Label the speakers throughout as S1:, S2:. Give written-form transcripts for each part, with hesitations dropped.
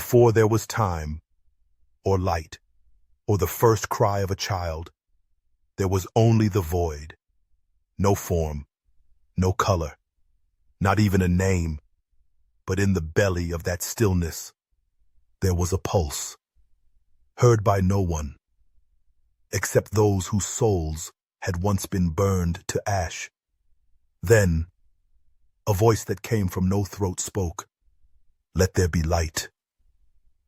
S1: Before there was time, or light, or the first cry of a child, there was only the void. No form, no color, not even a name, but in the belly of that stillness, there was a pulse, heard by no one, except those whose souls had once been burned to ash. Then, a voice that came from no throat spoke, "Let there be light."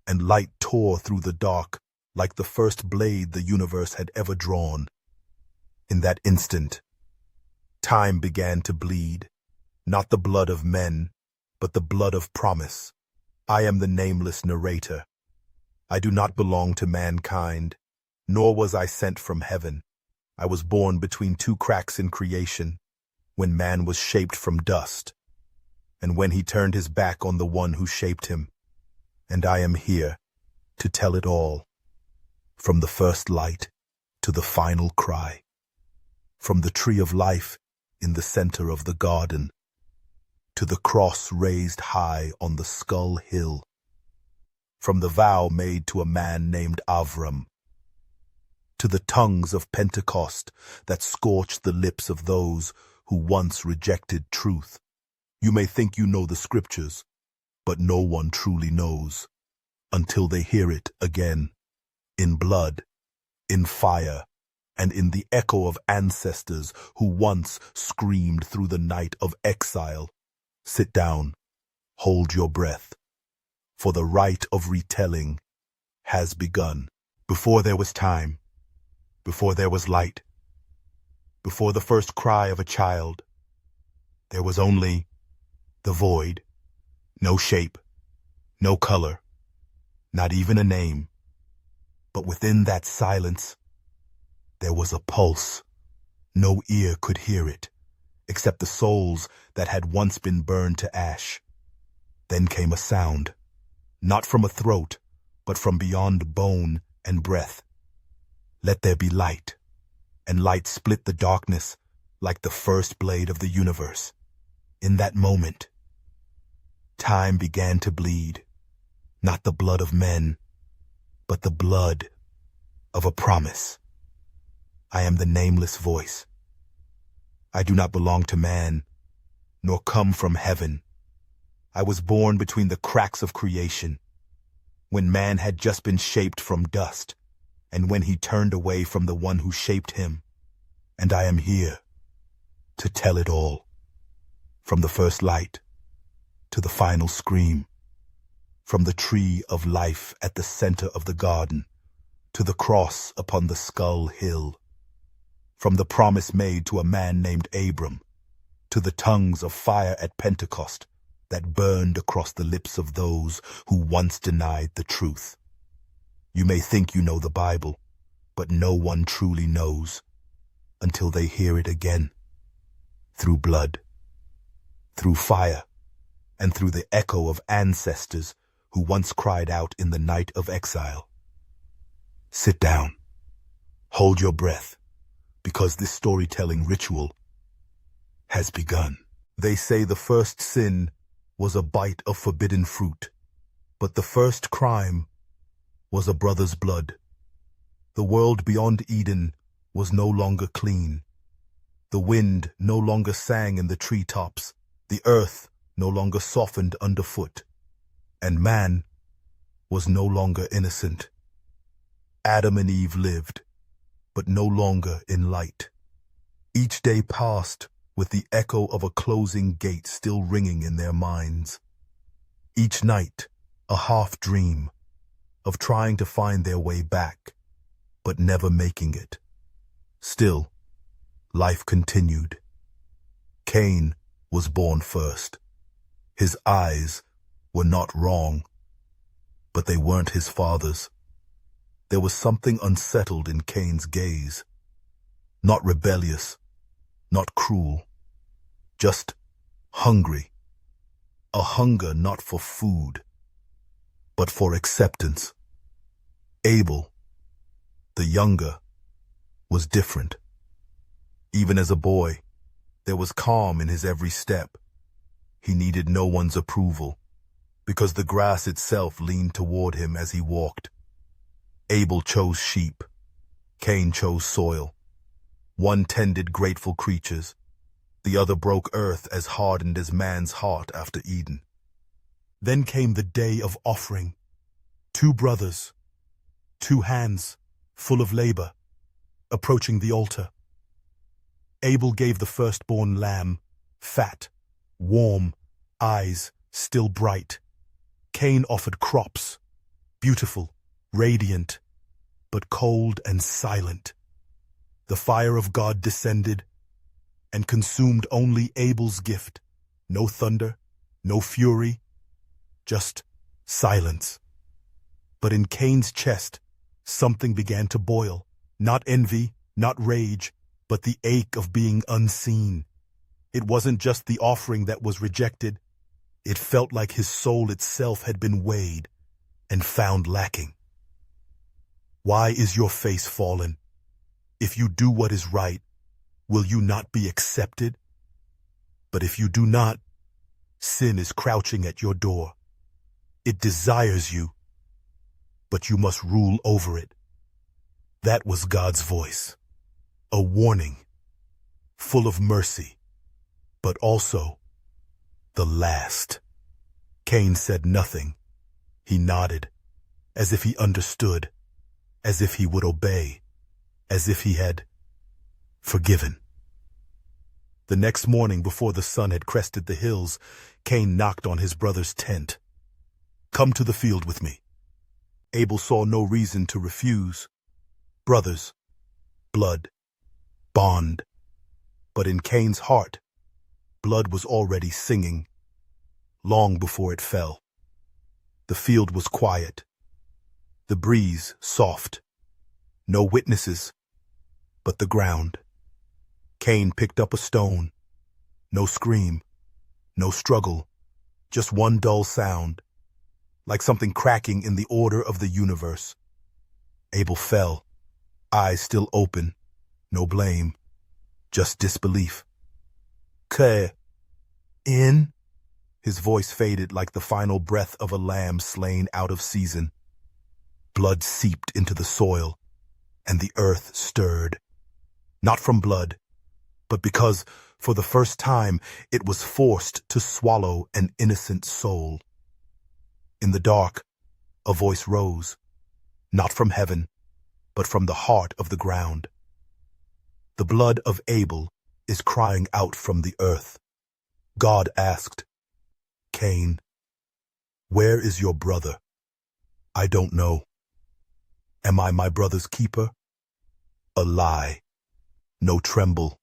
S1: And light tore through the dark like the first blade the universe had ever drawn. In that instant, time began to bleed, not the blood of men, but the blood of promise. I am the nameless narrator. I do not belong to mankind, nor was I sent from heaven. I was born between two cracks in creation, when man was shaped from dust, and when he turned his back on the one who shaped him. And I am here to tell it all, from the first light to the final cry, from the tree of life in the center of the garden, to the cross raised high on the skull hill, from the vow made to a man named Avram, to the tongues of Pentecost that scorched the lips of those who once rejected truth. You may think you know the scriptures, but no one truly knows until they hear it again, in blood, in fire, and in the echo of ancestors who once screamed through the night of exile. Sit down, hold your breath, for the rite of retelling has begun. Before there was time, before there was light, before the first cry of a child, there was only the void, no shape, no color, not even a name. But within that silence, there was a pulse. No ear could hear it, except the souls that had once been burned to ash. Then came a sound, not from a throat, but from beyond bone and breath. Let there be light, and light split the darkness like the first blade of the universe. In that moment, time began to bleed, not the blood of men, but the blood of a promise. I am the nameless voice. I do not belong to man, nor come from heaven. I was born between the cracks of creation, when man had just been shaped from dust, and when he turned away from the one who shaped him. And I am here to tell it all, from the first light to the final scream, from the tree of life at the center of the garden to the cross upon the skull hill, from the promise made to a man named Abram to the tongues of fire at Pentecost that burned across the lips of those who once denied the truth. You may think you know the Bible, but no one truly knows until they hear it again, through blood, through fire, and through the echo of ancestors who once cried out in the night of exile. Sit down, hold your breath, because this storytelling ritual has begun. They say the first sin was a bite of forbidden fruit, but the first crime was a brother's blood. The world beyond Eden was no longer clean. The wind no longer sang in the treetops, the earth no longer softened underfoot, and man was no longer innocent. Adam and Eve lived, but no longer in light. Each day passed with the echo of a closing gate still ringing in their minds. Each night, a half-dream of trying to find their way back, but never making it. Still, life continued. Cain was born first. His eyes were not wrong, but they weren't his father's. There was something unsettled in Cain's gaze. Not rebellious, not cruel, just hungry. A hunger not for food, but for acceptance. Abel, the younger, was different. Even as a boy, there was calm in his every step. He needed no one's approval. because the grass itself leaned toward him as he walked. Abel chose sheep. Cain chose soil. One tended grateful creatures. The other broke earth as hardened as man's heart after Eden. Then came the day of offering. 2 brothers, 2 hands, full of labor, approaching the altar. Abel gave the firstborn lamb, fat, warm, eyes still bright. Cain offered crops, beautiful, radiant, but cold and silent. The fire of God descended and consumed only Abel's gift. No thunder, no fury, just silence. But in Cain's chest, something began to boil. Not envy, not rage, but the ache of being unseen. It wasn't just the offering that was rejected. It felt like his soul itself had been weighed and found lacking. Why is your face fallen? If you do what is right, will you not be accepted? But if you do not, sin is crouching at your door. It desires you, but you must rule over it. That was God's voice, a warning, full of mercy, but also the last. Cain said nothing. He nodded, as if he understood, as if he would obey, as if he had forgiven. The next morning, before the sun had crested the hills, Cain knocked on his brother's tent. "Come to the field with me." Abel saw no reason to refuse. Brothers, blood, bond. But in Cain's heart, blood was already singing, long before it fell. The field was quiet, the breeze soft, no witnesses, but the ground. Cain picked up a stone. No scream, no struggle, just one dull sound, like something cracking in the order of the universe. Abel fell, eyes still open, no blame, just disbelief. "Cain?" His voice faded like the final breath of a lamb slain out of season. Blood seeped into the soil, and the earth stirred. Not from blood, but because, for the first time, it was forced to swallow an innocent soul. In the dark, a voice rose, not from heaven, but from the heart of the ground. The blood of Abel is crying out from the earth. God asked, "Cain, where is your brother?" "I don't know." "Am I my brother's keeper?" A lie. No tremble.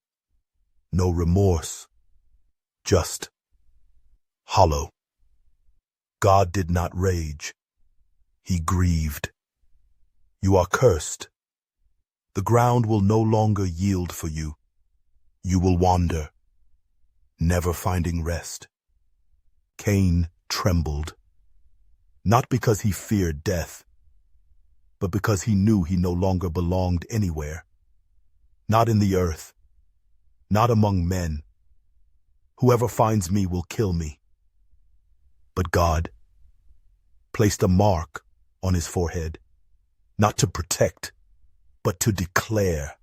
S1: No remorse. Just hollow. God did not rage. He grieved. "You are cursed. The ground will no longer yield for you. You will wander, never finding rest." Cain trembled, not because he feared death, but because he knew he no longer belonged anywhere. Not in the earth, not among men. "Whoever finds me will kill me." But God placed a mark on his forehead, not to protect, but to declare,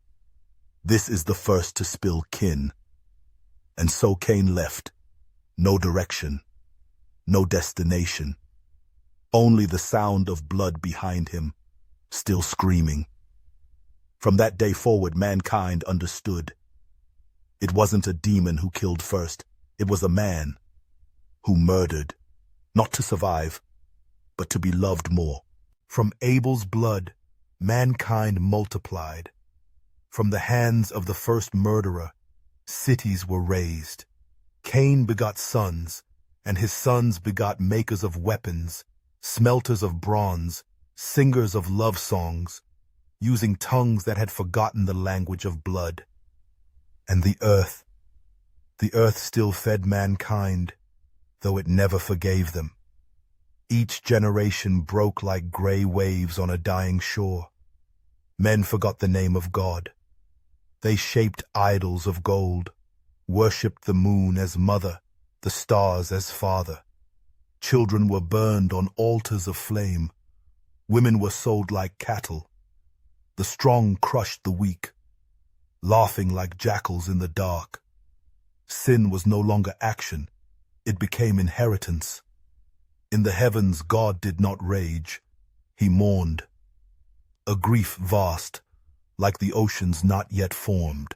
S1: "This is the first to spill kin." And so Cain left, no direction, no destination, only the sound of blood behind him, still screaming. From that day forward, mankind understood. It wasn't a demon who killed first. It was a man who murdered, not to survive, but to be loved more. From Abel's blood, mankind multiplied. From the hands of the first murderer, cities were raised. Cain begot sons, and his sons begot makers of weapons, smelters of bronze, singers of love songs, using tongues that had forgotten the language of blood. And the earth still fed mankind, though it never forgave them. Each generation broke like gray waves on a dying shore. Men forgot the name of God. They shaped idols of gold, worshipped the moon as mother, the stars as father. Children were burned on altars of flame. Women were sold like cattle. The strong crushed the weak, laughing like jackals in the dark. Sin was no longer action. It became inheritance. In the heavens, God did not rage. He mourned. A grief vast, like the oceans not yet formed.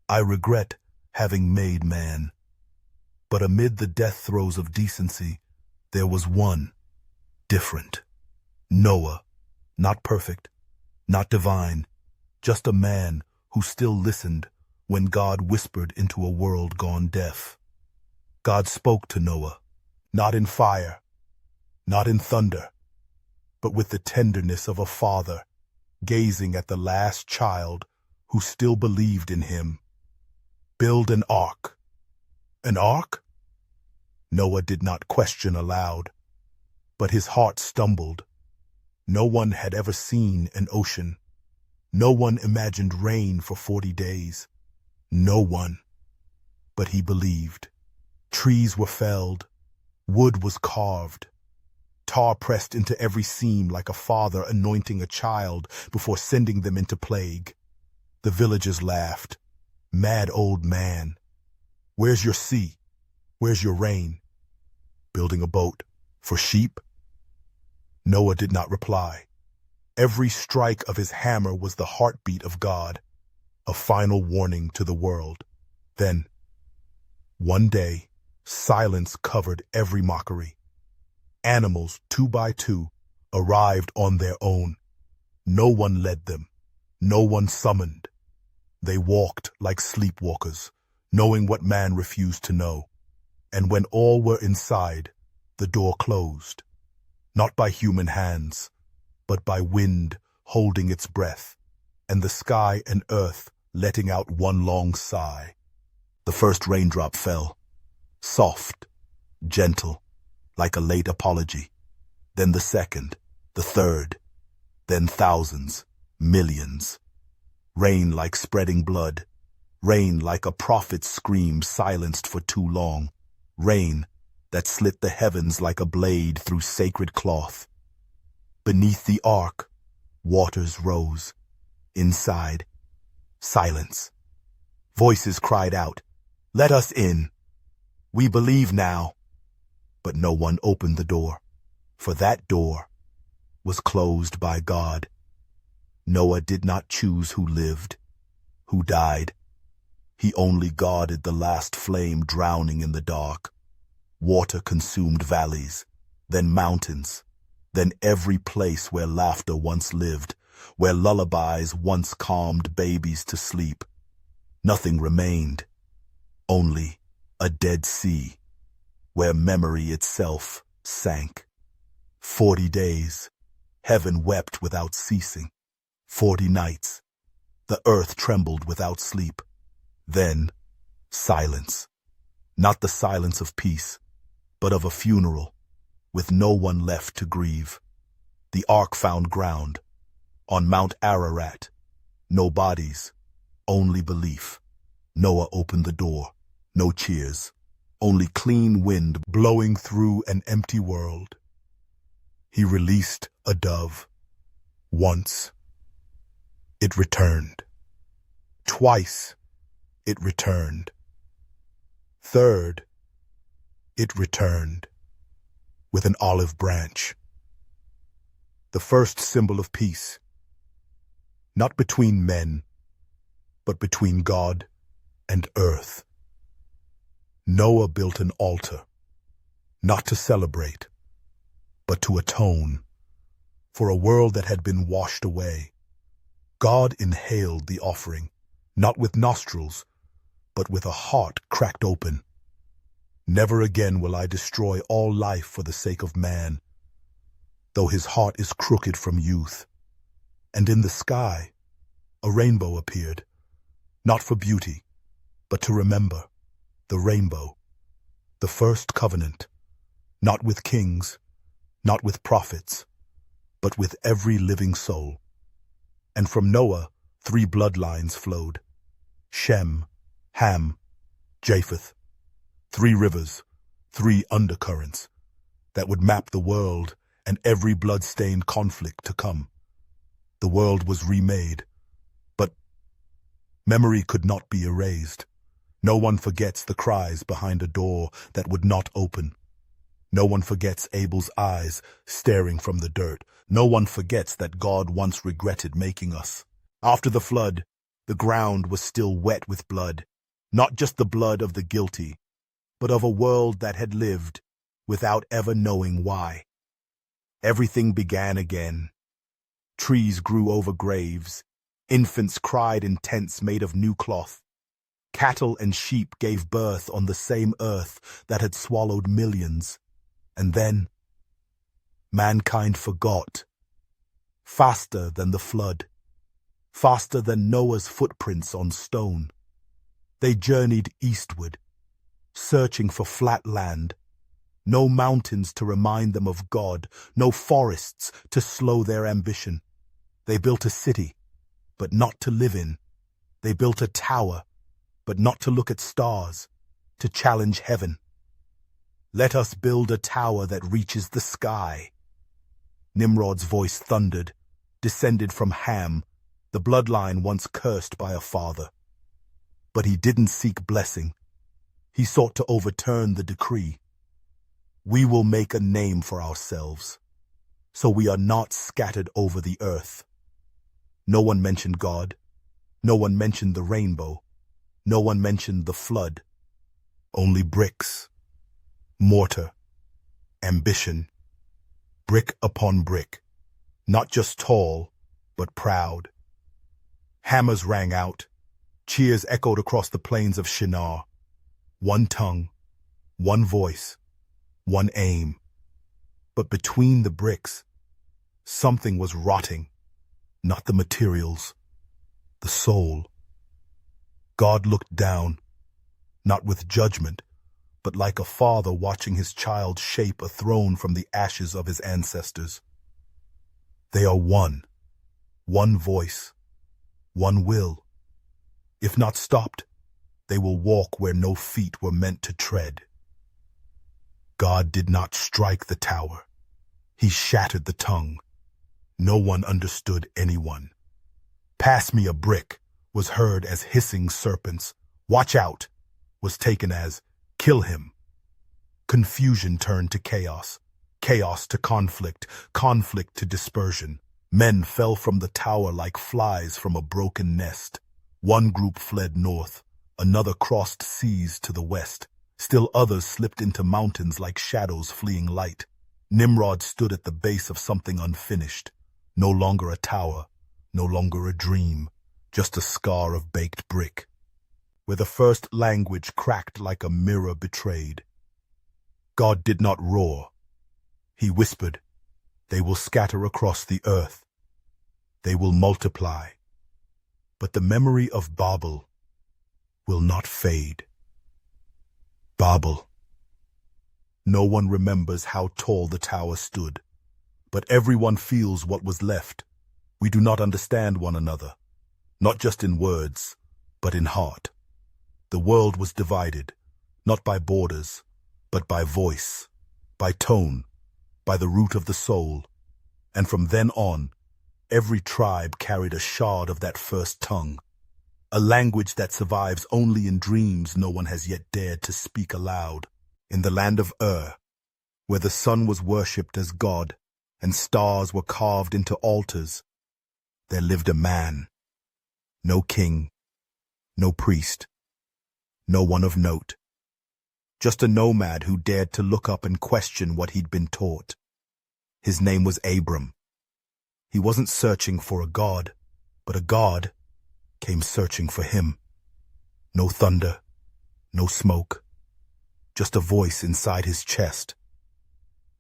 S1: I regret having made man. But amid the death throes of decency, there was one, different. Noah, not perfect, not divine, just a man who still listened when God whispered into a world gone deaf. God spoke to Noah, not in fire, not in thunder, but with the tenderness of a father, gazing at the last child who still believed in him. Build an ark. An ark? Noah did not question aloud, but his heart stumbled. No one had ever seen an ocean. No one imagined rain for 40 days. No one. But he believed. Trees were felled. Wood was carved. Tar pressed into every seam like a father anointing a child before sending them into plague. The villagers laughed. Mad old man. Where's your sea? Where's your rain? Building a boat for sheep? Noah did not reply. Every strike of his hammer was the heartbeat of God, a final warning to the world. Then, one day, silence covered every mockery. Animals, 2 by 2, arrived on their own. No one led them. No one summoned. They walked like sleepwalkers, knowing what man refused to know. And when all were inside, the door closed. Not by human hands, but by wind holding its breath, and the sky and earth letting out one long sigh. The first raindrop fell, soft, gentle, like a late apology. Then the second, the third, then thousands, millions. Rain like spreading blood, rain like a prophet's scream silenced for too long, rain that slit the heavens like a blade through sacred cloth. Beneath the ark, waters rose. Inside, silence. Voices cried out, "Let us in. We believe now." But no one opened the door, for that door was closed by God. Noah did not choose who lived, who died. He only guarded the last flame drowning in the dark. Water consumed valleys, then mountains, then every place where laughter once lived, where lullabies once calmed babies to sleep. Nothing remained, only a dead sea, where memory itself sank. 40 days, heaven wept without ceasing. 40 nights, the earth trembled without sleep. Then, silence. Not the silence of peace, but of a funeral, with no one left to grieve. The ark found ground, on Mount Ararat. No bodies, only belief. Noah opened the door, no cheers, only clean wind blowing through an empty world. He released a dove. Once, it returned. Twice, it returned. Third, it returned with an olive branch. The first symbol of peace, not between men, but between God and earth. Noah built an altar, not to celebrate, but to atone for a world that had been washed away. God inhaled the offering, not with nostrils, but with a heart cracked open. Never again will I destroy all life for the sake of man, though his heart is crooked from youth. And in the sky, a rainbow appeared, not for beauty, but to remember, the rainbow, the first covenant, not with kings, not with prophets, but with every living soul. And from Noah, 3 bloodlines flowed: Shem, Ham, Japheth. 3 rivers, 3 undercurrents, that would map the world and every blood-stained conflict to come. The world was remade, but memory could not be erased. No one forgets the cries behind a door that would not open. No one forgets Abel's eyes staring from the dirt. No one forgets that God once regretted making us. After the flood, the ground was still wet with blood, not just the blood of the guilty, but of a world that had lived without ever knowing why. Everything began again. Trees grew over graves. Infants cried in tents made of new cloth. Cattle and sheep gave birth on the same earth that had swallowed millions. And then, mankind forgot. Faster than the flood. Faster than Noah's footprints on stone. They journeyed eastward, searching for flat land. No mountains to remind them of God, no forests to slow their ambition. They built a city, but not to live in. They built a tower, but not to look at stars, to challenge heaven. Let us build a tower that reaches the sky. Nimrod's voice thundered, descended from Ham, the bloodline once cursed by a father. But he didn't seek blessing. He sought to overturn the decree. We will make a name for ourselves, so we are not scattered over the earth. No one mentioned God. No one mentioned the rainbow. No one mentioned the flood. Only bricks, mortar, ambition, brick upon brick, not just tall, but proud. Hammers rang out. Cheers echoed across the plains of Shinar. One tongue, one voice, one aim. But between the bricks, something was rotting. Not the materials, the soul. God looked down, not with judgment, but like a father watching his child shape a throne from the ashes of his ancestors. They are one voice, one will. If not stopped, they will walk where no feet were meant to tread. God did not strike the tower. He shattered the tongue. No one understood anyone. Pass me a brick was heard as hissing serpents. Watch out was taken as kill him. Confusion turned to chaos, chaos to conflict, conflict to dispersion. Men fell from the tower like flies from a broken nest. One group fled north, another crossed seas to the west. Still others slipped into mountains like shadows fleeing light. Nimrod stood at the base of something unfinished. No longer a tower, no longer a dream, just a scar of baked brick, where the first language cracked like a mirror betrayed. God did not roar. He whispered, "They will scatter across the earth. They will multiply. But the memory of Babel will not fade." Babel. No one remembers how tall the tower stood, but everyone feels what was left. We do not understand one another, not just in words, but in heart. The world was divided, not by borders, but by voice, by tone, by the root of the soul. And from then on, every tribe carried a shard of that first tongue, a language that survives only in dreams no one has yet dared to speak aloud. In the land of where the sun was worshipped as God and stars were carved into altars, there lived a man. No king, no priest, no one of note. Just a nomad who dared to look up and question what he'd been taught. His name was Abram. He wasn't searching for a god, but a god came searching for him. No thunder, no smoke, just a voice inside his chest.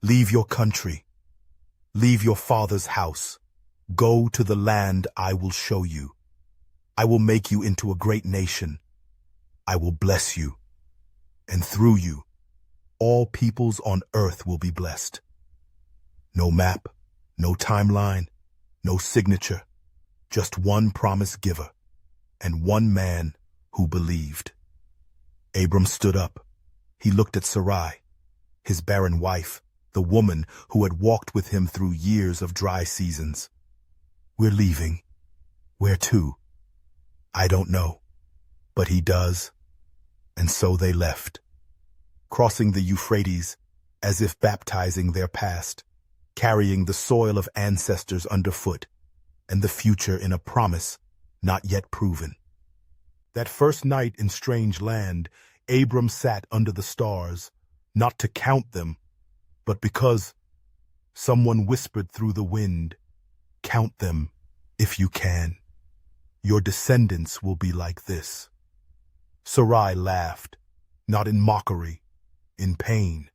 S1: Leave your country. Leave your father's house. Go to the land I will show you. I will make you into a great nation. I will bless you. And through you, all peoples on earth will be blessed. No map, no timeline, no signature, just one promise giver and one man who believed. Abram stood up. He looked at Sarai, his barren wife, the woman who had walked with him through years of dry seasons. "We're leaving. Where to? I don't know, but he does." And so they left, crossing the Euphrates as if baptizing their past, carrying the soil of ancestors underfoot and the future in a promise not yet proven. That first night in strange land, Abram sat under the stars, not to count them, but because someone whispered through the wind, "Count them if you can. Your descendants will be like this." Sarai laughed, not in mockery, in pain,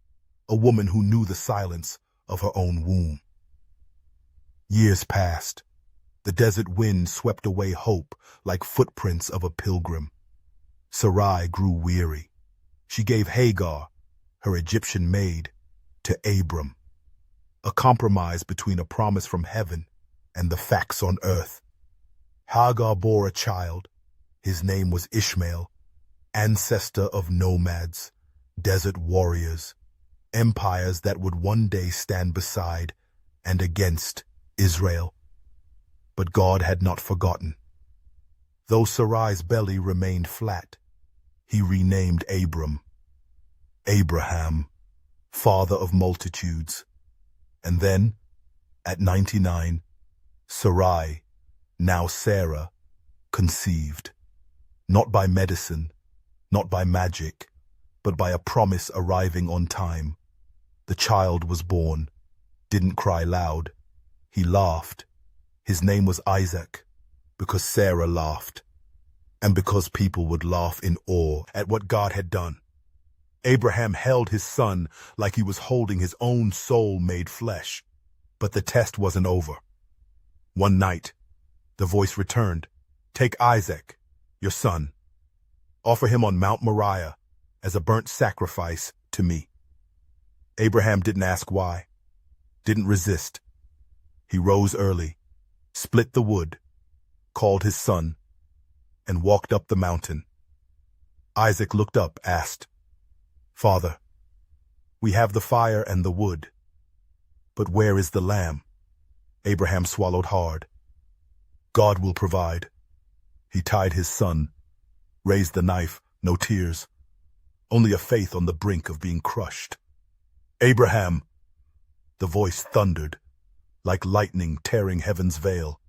S1: a woman who knew the silence of her own womb. Years passed. The desert wind swept away hope like footprints of a pilgrim. Sarai grew weary. She gave Hagar, her Egyptian maid, to Abram, a compromise between a promise from heaven and the facts on earth. Hagar bore a child. His name was Ishmael, ancestor of nomads, desert warriors, empires that would one day stand beside and against Israel. But God had not forgotten. Though Sarai's belly remained flat, he renamed Abram, Abraham, father of multitudes. And then, at 99, Sarai, now Sarah, conceived, not by medicine, not by magic, but by a promise arriving on time. The child was born, didn't cry loud. He laughed. His name was Isaac, because Sarah laughed, and because people would laugh in awe at what God had done. Abraham held his son like he was holding his own soul made flesh. But the test wasn't over. One night, the voice returned, "Take Isaac, your son. Offer him on Mount Moriah as a burnt sacrifice to me." Abraham didn't ask why, didn't resist. He rose early, split the wood, called his son, and walked up the mountain. Isaac looked up, asked, "Father, we have the fire and the wood, but where is the lamb?" Abraham swallowed hard. "God will provide." He tied his son, raised the knife, no tears, only a faith on the brink of being crushed. "Abraham!" The voice thundered, like lightning tearing heaven's veil.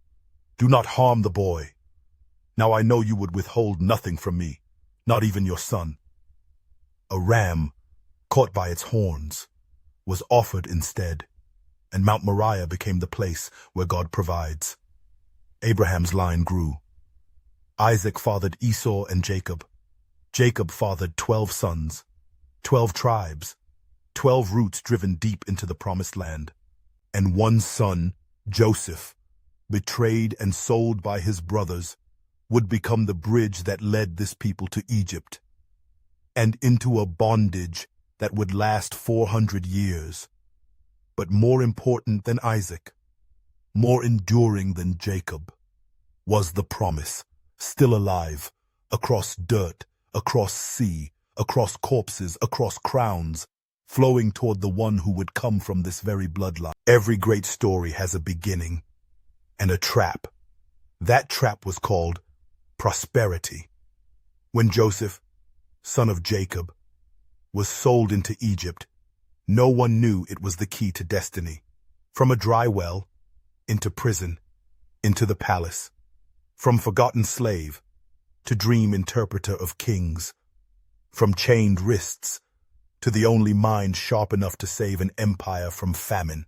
S1: "Do not harm the boy. Now I know you would withhold nothing from me, not even your son." A ram, caught by its horns, was offered instead, and Mount Moriah became the place where God provides. Abraham's line grew. Isaac fathered Esau and Jacob. Jacob fathered 12 sons, 12 tribes, 12 roots driven deep into the promised land. And one son, Joseph, betrayed and sold by his brothers, would become the bridge that led this people to Egypt and into a bondage that would last 400 years. But more important than Isaac, more enduring than Jacob, was the promise, still alive, across dirt, across sea, across corpses, across crowns, flowing toward the one who would come from this very bloodline. Every great story has a beginning and a trap. That trap was called prosperity. When Joseph, son of Jacob, was sold into Egypt, no one knew it was the key to destiny. From a dry well, into prison, into the palace. From forgotten slave, to dream interpreter of kings. From chained wrists, to the only mind sharp enough to save an empire from famine.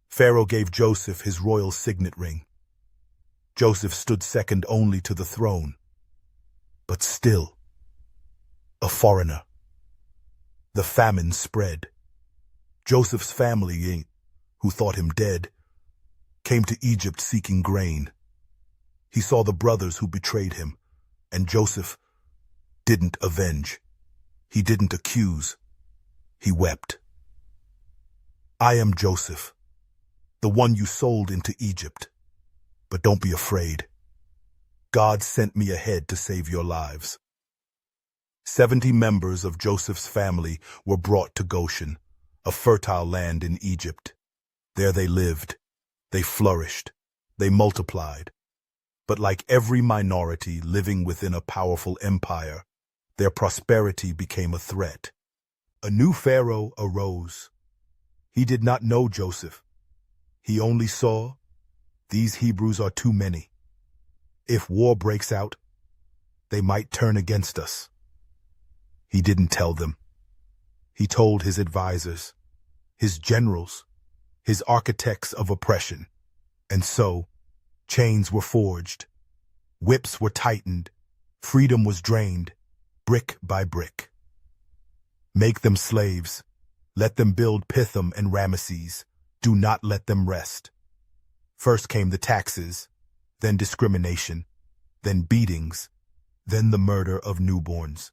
S1: Pharaoh gave Joseph his royal signet ring. Joseph stood second only to the throne, but still a foreigner. The famine spread. Joseph's family, who thought him dead, came to Egypt seeking grain. He saw the brothers who betrayed him, and Joseph didn't avenge. He didn't accuse. He wept. "I am Joseph, the one you sold into Egypt. But don't be afraid. God sent me ahead to save your lives." 70 members of Joseph's family were brought to Goshen, a fertile land in Egypt. There they lived, they flourished, they multiplied. But like every minority living within a powerful empire, their prosperity became a threat. A new pharaoh arose. He did not know Joseph. He only saw, these Hebrews are too many. If war breaks out, they might turn against us. He didn't tell them. He told his advisors, his generals, his architects of oppression. And so, chains were forged, whips were tightened, freedom was drained, brick by brick. Make them slaves. Let them build Pithom and Ramesses. Do not let them rest. First came the taxes, then discrimination, then beatings, then the murder of newborns.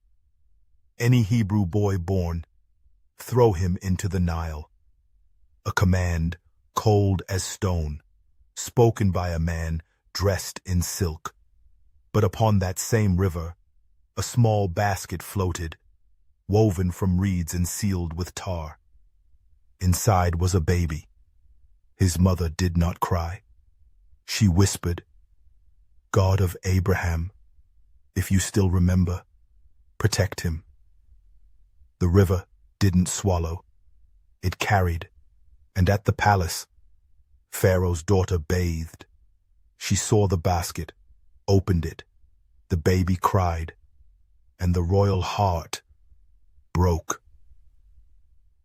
S1: Any Hebrew boy born, throw him into the Nile. A command, cold as stone, spoken by a man dressed in silk. But upon that same river, a small basket floated, woven from reeds and sealed with tar. Inside was a baby. His mother did not cry. She whispered, God of Abraham, if you still remember, protect him. The river didn't swallow. It carried, and at the palace, Pharaoh's daughter bathed. She saw the basket, opened it. The baby cried, and the royal heart broke.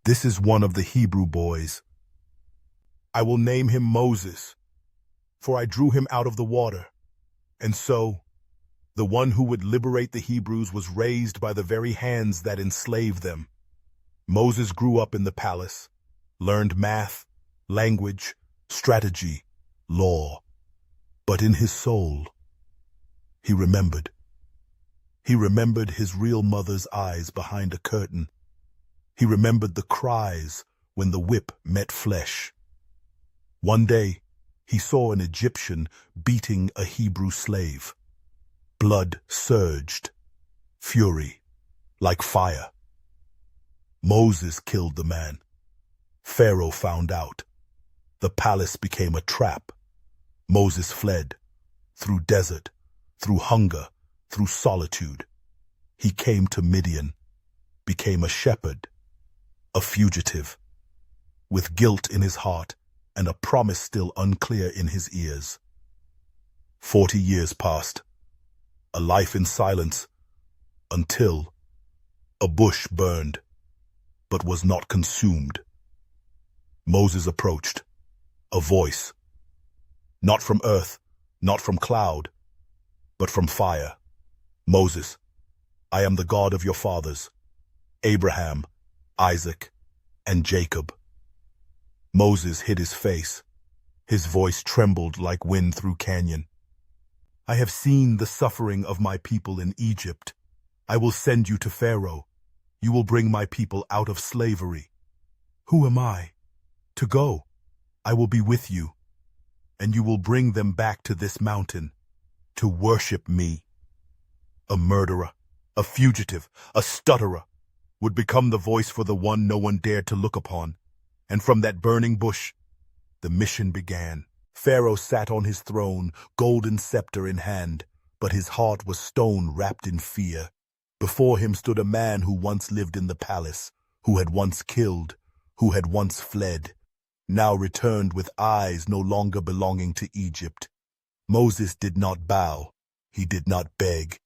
S1: This is one of the Hebrew boys. I will name him Moses, for I drew him out of the water. And so, the one who would liberate the Hebrews was raised by the very hands that enslaved them. Moses grew up in the palace, learned math, language, strategy, law. But in his soul, he remembered. He remembered his real mother's eyes behind a curtain. He remembered the cries when the whip met flesh. One day, he saw an Egyptian beating a Hebrew slave. Blood surged, fury, like fire. Moses killed the man. Pharaoh found out. The palace became a trap. Moses fled, through desert, through hunger, through solitude. He came to Midian, became a shepherd, a fugitive, with guilt in his heart and a promise still unclear in his ears. 40 years passed, a life in silence, until a bush burned, but was not consumed. Moses approached, a voice, not from earth, not from cloud, but from fire. Moses, I am the God of your fathers, Abraham, Isaac, and Jacob. Moses hid his face. His voice trembled like wind through canyon. I have seen the suffering of my people in Egypt. I will send you to Pharaoh. You will bring my people out of slavery. Who am I? To go. I will be with you, and you will bring them back to this mountain to worship me. A murderer, a fugitive, a stutterer would become the voice for the one no one dared to look upon. And from that burning bush, the mission began. Pharaoh sat on his throne, golden scepter in hand, but his heart was stone wrapped in fear. Before him stood a man who once lived in the palace, who had once killed, who had once fled, now returned with eyes no longer belonging to Egypt. Moses did not bow. He did not beg.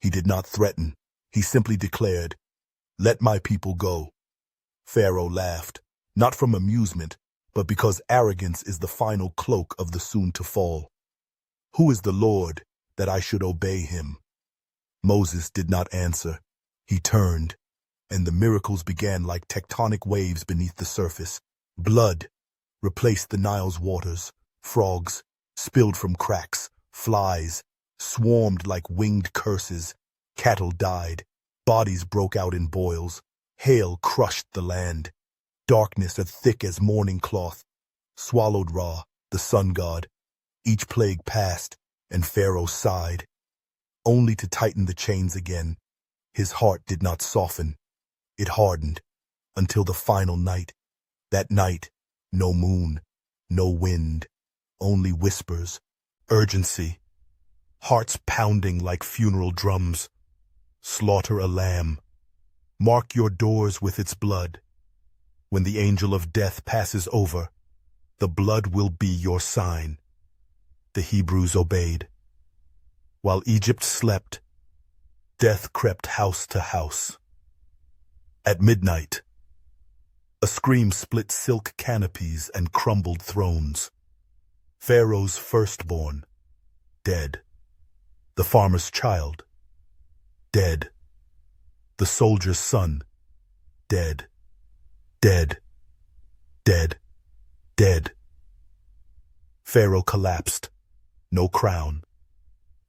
S1: He did not threaten. He simply declared, "Let my people go." Pharaoh laughed, not from amusement, but because arrogance is the final cloak of the soon-to-fall. Who is the Lord that I should obey him? Moses did not answer. He turned, and the miracles began like tectonic waves beneath the surface. Blood replaced the Nile's waters. Frogs spilled from cracks. Flies swarmed like winged curses. Cattle died. Bodies broke out in boils. Hail crushed the land. Darkness as thick as mourning cloth swallowed Ra, the sun god. Each plague passed, and Pharaoh sighed, only to tighten the chains again. His heart did not soften. It hardened, until the final night, That night, no moon, no wind, only whispers, urgency, hearts pounding like funeral drums. Slaughter a lamb. Mark your doors with its blood. When the angel of death passes over, the blood will be your sign. The Hebrews obeyed. While Egypt slept, death crept house to house. At midnight, a scream split silk canopies and crumbled thrones. Pharaoh's firstborn, dead. The farmer's child, dead. The soldier's son, dead. Dead. Dead. Dead. Pharaoh collapsed. No crown.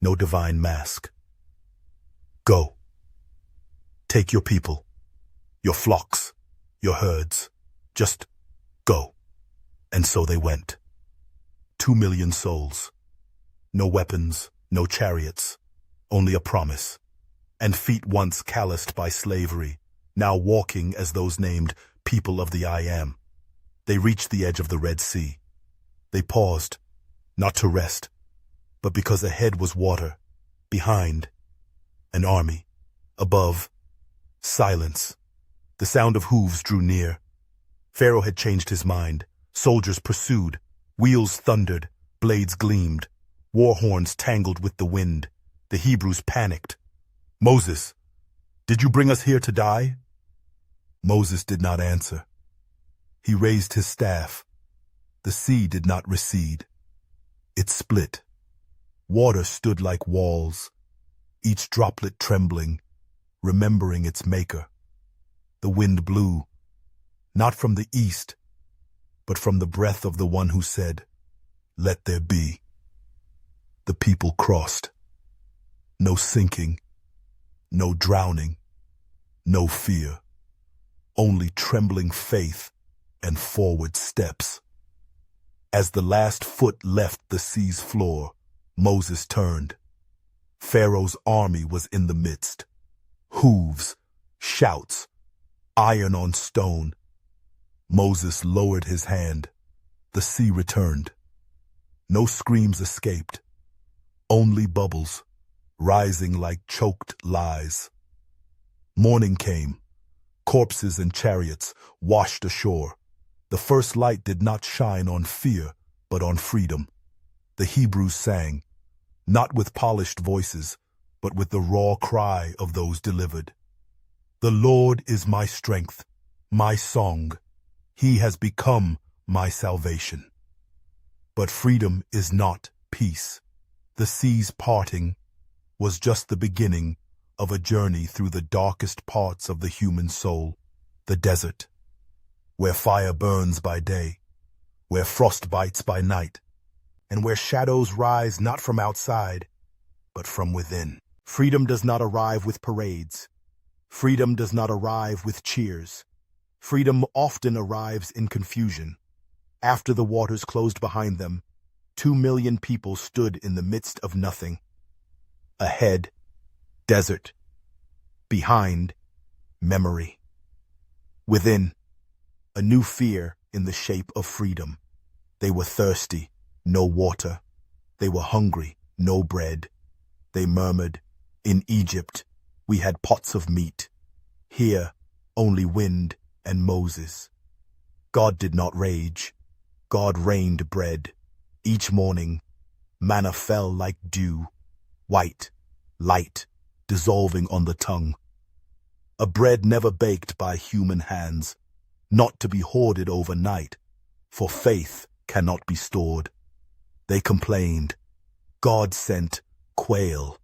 S1: No divine mask. Go. Take your people, your flocks, your herds. Just go. And so they went. 2 million souls. No weapons, no chariots, only a promise. And feet once calloused by slavery, now walking as those named people of the I Am. They reached the edge of the Red Sea. They paused, not to rest, but because ahead was water, behind, an army, above, silence. The sound of hooves drew near. Pharaoh had changed his mind. Soldiers pursued. Wheels thundered. Blades gleamed. War horns tangled with the wind. The Hebrews panicked. Moses, did you bring us here to die? Moses did not answer. He raised his staff. The sea did not recede. It split. Water stood like walls, each droplet trembling, remembering its maker. The wind blew, not from the east, but from the breath of the one who said, "Let there be." The people crossed. No sinking, no drowning, no fear, only trembling faith and forward steps. As the last foot left the sea's floor, Moses turned. Pharaoh's army was in the midst. Hooves, shouts, iron on stone. Moses lowered his hand. The sea returned. No screams escaped. Only bubbles, rising like choked lies. Morning came. Corpses and chariots washed ashore. The first light did not shine on fear, but on freedom. The Hebrews sang, not with polished voices, but with the raw cry of those delivered. The Lord is my strength, my song. He has become my salvation. But freedom is not peace. The sea's parting was just the beginning of a journey through the darkest parts of the human soul, the desert, where fire burns by day, where frost bites by night, and where shadows rise not from outside, but from within. Freedom does not arrive with parades. Freedom does not arrive with cheers. Freedom often arrives in confusion. After the waters closed behind them, 2 million people stood in the midst of nothing. Ahead, desert. Behind, memory. Within, a new fear in the shape of freedom. They were thirsty, no water. They were hungry, no bread. They murmured, "In Egypt, we had pots of meat. Here, only wind and Moses." God did not rage. God rained bread. Each morning, manna fell like dew, white, light, dissolving on the tongue. A bread never baked by human hands, not to be hoarded overnight, for faith cannot be stored. They complained. God sent quail.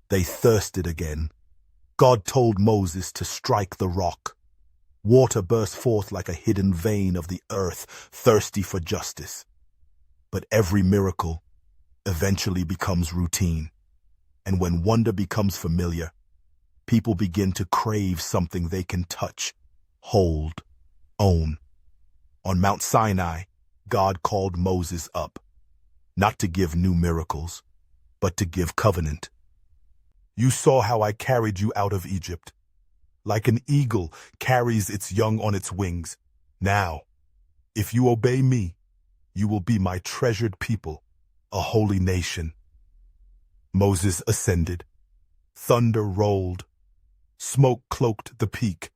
S1: They thirsted again. God told Moses to strike the rock. Water burst forth like a hidden vein of the earth, thirsty for justice. But every miracle eventually becomes routine. And when wonder becomes familiar, people begin to crave something they can touch, hold, own. On Mount Sinai, God called Moses up, not to give new miracles, but to give covenant. "You saw how I carried you out of Egypt. Like an eagle carries its young on its wings. Now, If you obey me, you will be my treasured people, a holy nation. Moses ascended. Thunder rolled. Smoke cloaked the peak.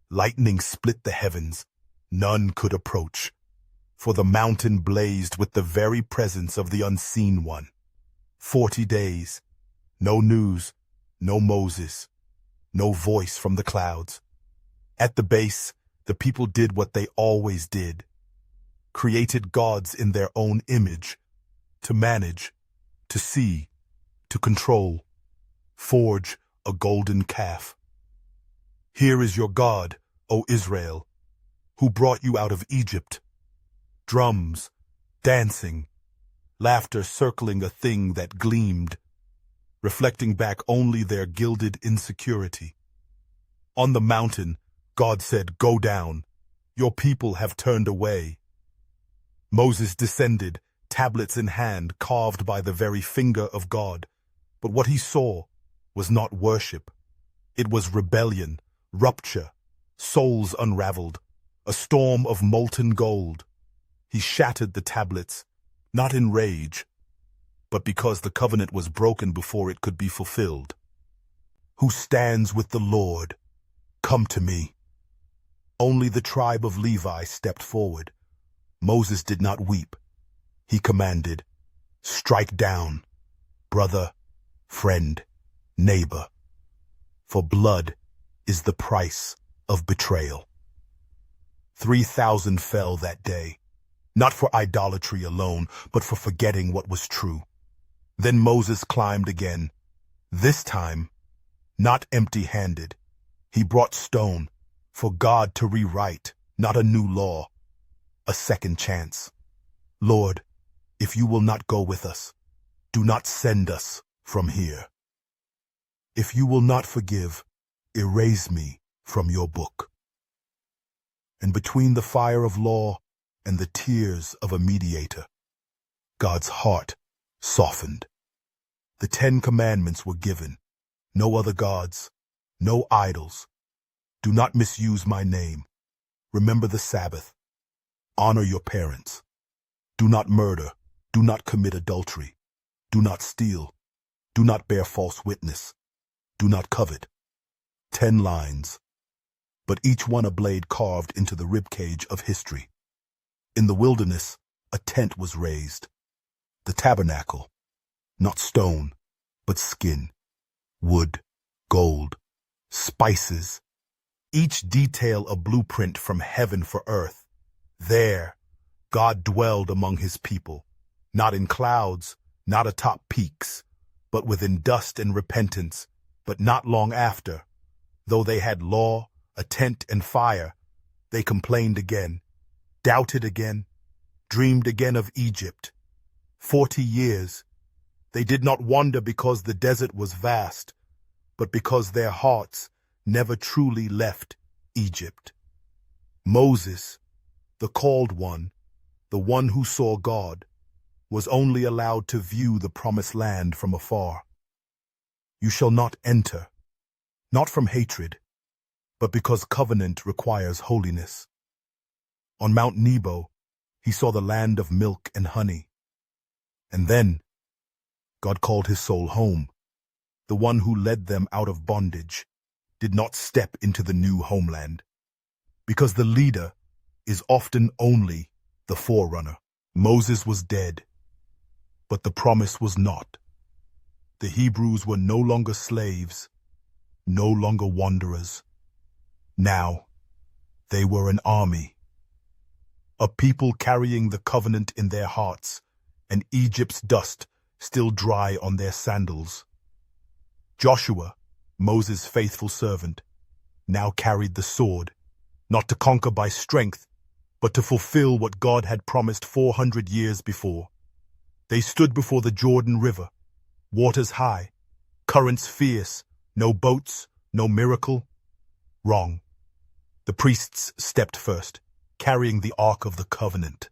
S1: Lightning split the heavens. None could approach, for the mountain blazed with the very presence of the unseen one. 40 days. No news, no Moses, no voice from the clouds. At the base, the people did what they always did. Created gods in their own image, to manage, to see, to control, forge a golden calf. Here is your God, O Israel, who brought you out of Egypt. Drums, dancing, laughter circling a thing that gleamed, reflecting back only their gilded insecurity. On the mountain, God said, "Go down. Your people have turned away." Moses descended, tablets in hand, carved by the very finger of God. But what he saw was not worship. It was rebellion, rupture, souls unraveled, a storm of molten gold. He shattered the tablets, not in rage, but because the covenant was broken before it could be fulfilled. Who stands with the Lord? Come to me. Only the tribe of Levi stepped forward. Moses did not weep. He commanded, "Strike down, brother, friend, neighbor, for blood is the price of betrayal." 3,000 fell that day, not for idolatry alone, but for forgetting what was true. Then Moses climbed again, this time not empty-handed. He brought stone for God to rewrite, not a new law, a second chance. "Lord, if you will not go with us, do not send us from here. If you will not forgive, erase me from your book." And between the fire of law and the tears of a mediator, God's heart softened. The 10 Commandments were given. No other gods, no idols. Do not misuse my name. Remember the Sabbath. Honor your parents. Do not murder. Do not commit adultery. Do not steal. Do not bear false witness. Do not covet. 10 lines, but each one a blade carved into the ribcage of history. In the wilderness, a tent was raised. The tabernacle, not stone, but skin, wood, gold, spices, each detail a blueprint from heaven for earth. There, God dwelled among his people, not in clouds, not atop peaks, but within dust and repentance. But not long after, though they had law, a tent, and fire, they complained again, doubted again, dreamed again of Egypt. 40 years, they did not wander because the desert was vast, but because their hearts never truly left Egypt. Moses, the called one, the one who saw God, was only allowed to view the promised land from afar. You shall not enter, not from hatred, but because covenant requires holiness. On Mount Nebo, he saw the land of milk and honey. And then, God called his soul home. The one who led them out of bondage did not step into the new homeland, because the leader is often only the forerunner. Moses was dead, but the promise was not. The Hebrews were no longer slaves, no longer wanderers. Now, they were an army, a people carrying the covenant in their hearts, and Egypt's dust still dry on their sandals. Joshua, Moses' faithful servant, now carried the sword, not to conquer by strength, but to fulfill what God had promised 400 years before. They stood before the Jordan River, waters high, currents fierce, no boats, no miracle. Wrong. The priests stepped first, carrying the Ark of the Covenant,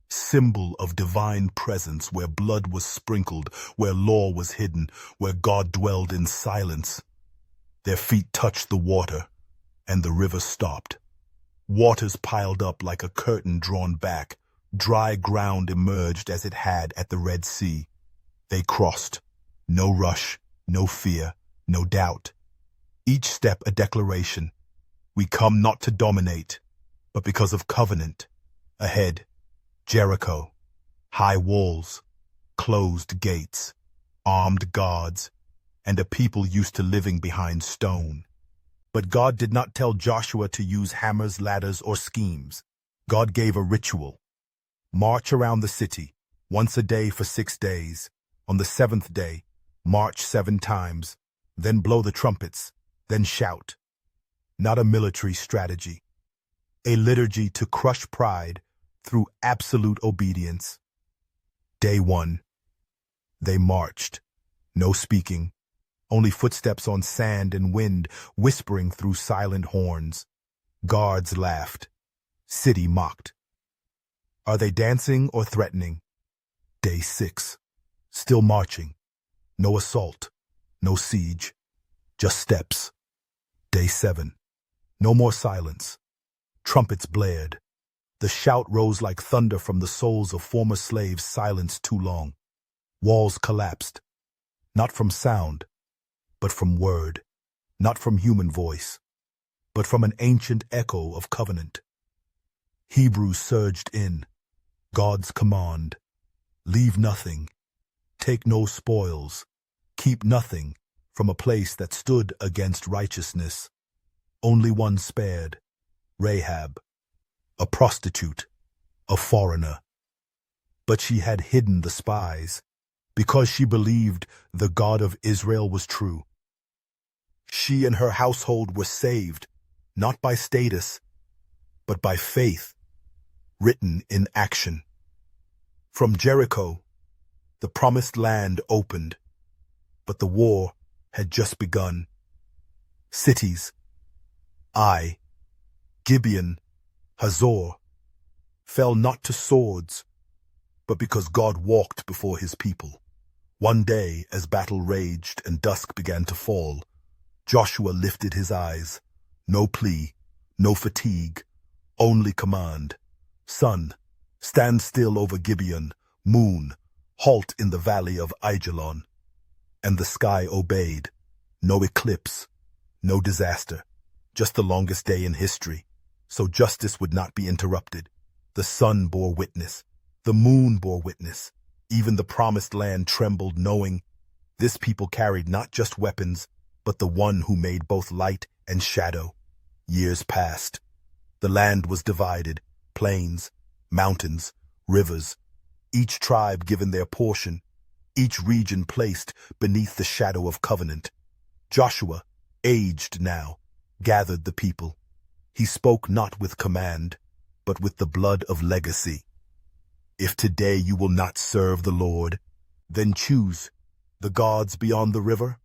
S1: symbol of divine presence where blood was sprinkled, where law was hidden, where God dwelled in silence. Their feet touched the water, and the river stopped. Waters piled up like a curtain drawn back. Dry ground emerged as it had at the Red Sea. They crossed. No rush, no fear, no doubt. Each step a declaration. We come not to dominate, but because of covenant. Ahead, Jericho. High walls, closed gates, armed guards, and a people used to living behind stone. But God did not tell Joshua to use hammers, ladders, or schemes. God gave a ritual. March around the city, once a day for 6 days. On the 7th day, march 7 times, then blow the trumpets, then shout. Not a military strategy. A liturgy to crush pride through absolute obedience. Day 1. They marched. No speaking. Only footsteps on sand and wind whispering through silent horns. Guards laughed. City mocked. Are they dancing or threatening? Day 6. Still marching. No assault. No siege. Just steps. Day 7. No more silence. Trumpets blared. The shout rose like thunder from the souls of former slaves silenced too long. Walls collapsed. Not from sound, but from word. Not from human voice, but from an ancient echo of covenant. Hebrews surged in. God's command. Leave nothing. Take no spoils. Keep nothing from a place that stood against righteousness. Only one spared. Rahab. A prostitute, a foreigner. But she had hidden the spies, because she believed the God of Israel was true. She and her household were saved, not by status, but by faith, written in action. From Jericho, the promised land opened, but the war had just begun. Cities, Ai, Gibeon, Hazor, fell not to swords, but because God walked before his people. One day, as battle raged and dusk began to fall, Joshua lifted his eyes. No plea, no fatigue, only command. Sun, stand still over Gibeon. Moon, halt in the valley of Aijalon. And the sky obeyed. No eclipse, no disaster, just the longest day in history. So justice would not be interrupted. The sun bore witness. The moon bore witness. Even the promised land trembled, knowing this people carried not just weapons, but the one who made both light and shadow. Years passed. The land was divided. Plains, mountains, rivers. Each tribe given their portion. Each region placed beneath the shadow of covenant. Joshua, aged now, gathered the people. He spoke not with command, but with the blood of legacy. If today you will not serve the Lord, then choose the gods beyond the river,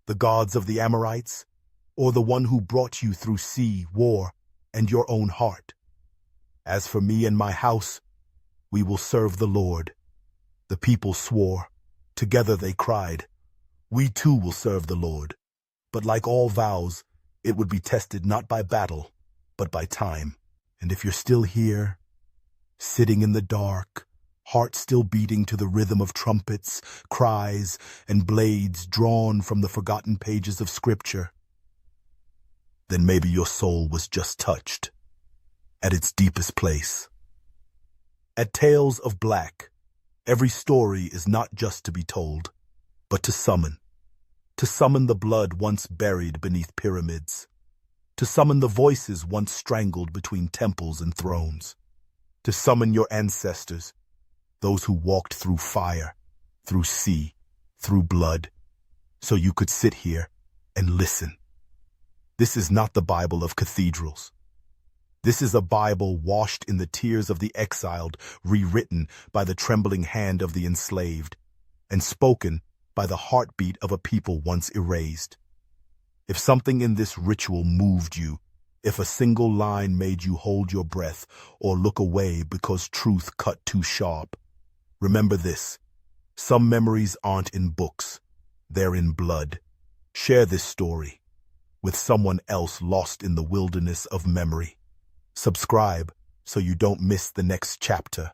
S1: the gods of the Amorites, or the one who brought you through sea, war, and your own heart. As for me and my house, we will serve the Lord. The people swore. Together they cried, we too will serve the Lord. But like all vows, it would be tested not by battle, but by time. And if you're still here, sitting in the dark, heart still beating to the rhythm of trumpets, cries, and blades drawn from the forgotten pages of Scripture, then maybe your soul was just touched at its deepest place. At Tales of Black, every story is not just to be told, but to summon the blood once buried beneath pyramids, to summon the voices once strangled between temples and thrones, to summon your ancestors, those who walked through fire, through sea, through blood, so you could sit here and listen. This is not the Bible of cathedrals. This is a Bible washed in the tears of the exiled, rewritten by the trembling hand of the enslaved, and spoken by the heartbeat of a people once erased. If something in this ritual moved you, if a single line made you hold your breath or look away because truth cut too sharp, remember this: some memories aren't in books, they're in blood. Share this story with someone else lost in the wilderness of memory. Subscribe so you don't miss the next chapter,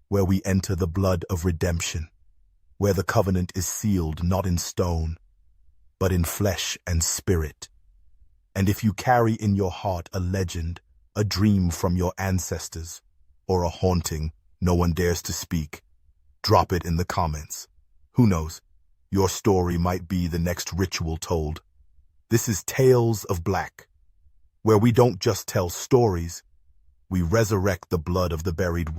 S1: where we enter the blood of redemption, where the covenant is sealed not in stone, but in flesh and spirit. And if you carry in your heart a legend, a dream from your ancestors, or a haunting no one dares to speak, drop it in the comments. Who knows? Your story might be the next ritual told. This is Tales of Black, where we don't just tell stories, we resurrect the blood of the buried world.